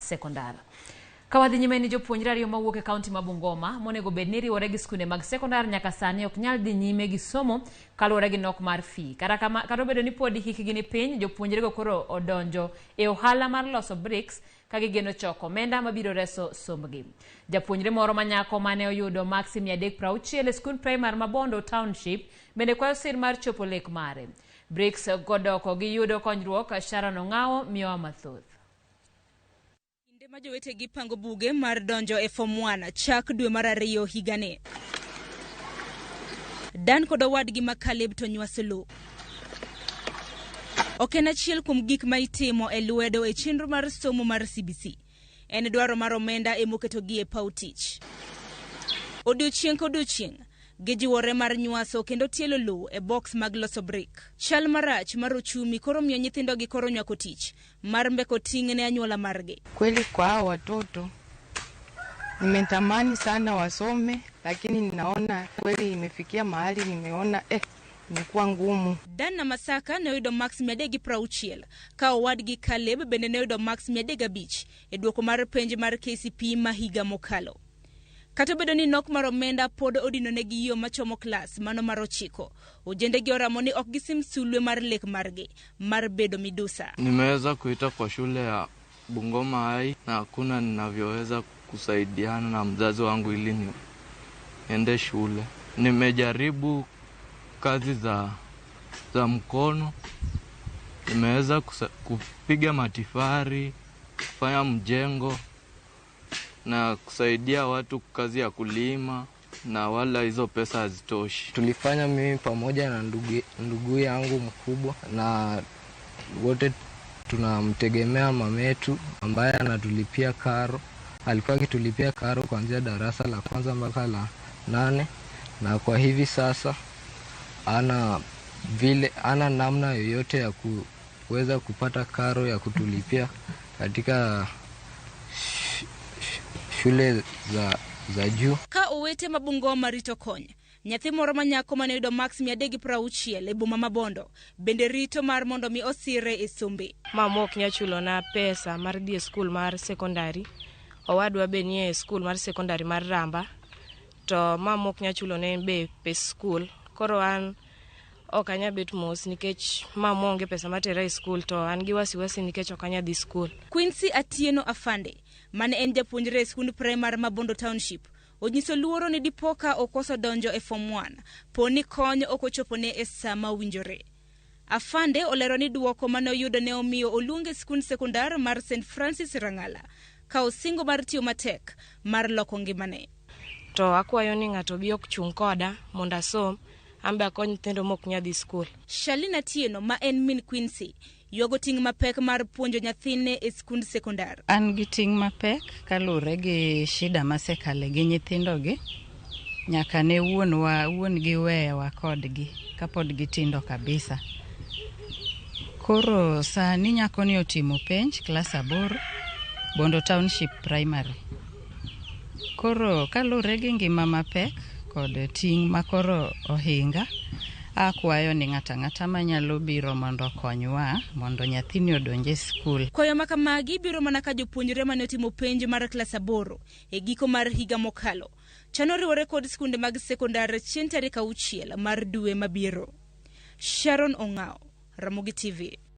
sekondar. Kawadhi nyime ni jopuonjre ariyo mawuok e kaunti ma Bungoma monego bed ni riwore gi skunde mag sekondar nyaka sani ok nyal dhi nyime gi somo kaluore gi nok mar fee. Kata obedo ni pod hikgi ni piny, jopuonjre go koro odonjo e ohala mar loso bricks ka gigeno choko omenda mabiro reso sombgi. Japuonjre moro manyako mane oyudo maksi 360 e skund primar ma Bondo Township bende kwayo sir mar chopo lek mare. Bricks godoko gi yudo konyruok. Sharon Ong'awo miyowa mathoth. Ma jowetegi pango buge mar donjo e form 1 chak dwe mar 2 higani. Dan kod owadgi ma Kaleb to nywasolo. Ok en achiel kuom gik ma itimo e lwedo e chenro mar somo mar CBC. En dwaro mar omenda e moketogi e paw tich. Odiochieng' kodiochieng' gijiwore mar nywaso kendo tielo lowo e box mag loso brick. Chal marach mar uchumi koro miyo nyithindogi koro nywako tich mar mbeko ting' ne anyuola margi. Kweli kwa hao watoto nimetamani sana wasome, lakini ninaona kweli imefikia mahali nimeona imekuwa ngumu. Dan na Masaka ne oyudo max 360 ka owadgi Kaleb bende ne oyudo max 305 e duoko mar penj mar KCPE ma higa mokalo. Kata bedo ni nok mar omenda pod odino negi yo machomo klas mano mar 9, ojendegi oramo ni ok gisim sulwe mar lek margi mar bedo midusa. Nimeweza kuita kwa shule ya Bungoma High na hakuna ninavyoweza kusaidiana na mzazi wangu ili niende shule. Nimejaribu kazi za mkono, nimeweza kupiga matifari, kufanya mjengo na kusaidia watu kazi ya kulima, na wala hizo pesa hazitoshi. Tulifanya mimi pamoja na ndugu yangu mkubwa, na wote tunamtegemea mametu ambaye anatulipia karo. Alikuwa akitulipia karo kuanzia darasa la kwanza mpaka la 8, na kwa hivi sasa ana namna yoyote ya kuweza kupata karo ya kutulipia katika shule za juu. Ka owete mabungoma rito kony, nyathi moro manyako mane oyudo max 360 e boma ma Bondo bende rito mar mondo mi osire e sombe. Mama ok nya chulo na pesa mar dhi e skul mar sekondari. Owadwa be ni e skul mar sekondari mar Ramba, to mama ok nya chulo ne be pes skul. Koro an ok anya bet mos nikech mama onge pesa matera e skul, to an gi wasiwasi nikech ok anya dhi skul. Quincy Atieno Afande mane en japuonjre e skund primar ma Bondo Township onyiso luoro ni dipoka okoso donjo e form 1 poni kony okochopone e sama winjore. Afande olero ni duoko mane oyudo ne omiyo oluonge skund sekondar mar St Francis Rangala ka osingo mar tiyo matek mar loko ngimane. To akwayo ni ng'ato bi ok chung' koda mondo asom, ambe akony nyithindo mok nya dhi skul. Shalina Tieno ma en min Quincy yogo ting' mapek mar puonjo nyathine e skund sekondar. An gi ting' mapek kaluore gi shida masekale gi nyithindogi, nyaka ne wuon gi wewa kodgi kapod gitindo kabisa. Koro sani nyako ni otimo penj klas 8 Bondo Township Primary. Koro kaluore gi ngima mapek kod ting' makoro ohinga, akwayo ni ng'ata manyalo biro mondo konywa mondo nyathini odonje skul. Koyo makamagi biro mana ka jopuonjre mane otimo penj mar klas 8 e giko mar higa mokalo chano riwore kod skunde mag sekondar chieng' tarik 6 mar dwe mabiro. Sharon Ong'awo, Ramogi TV.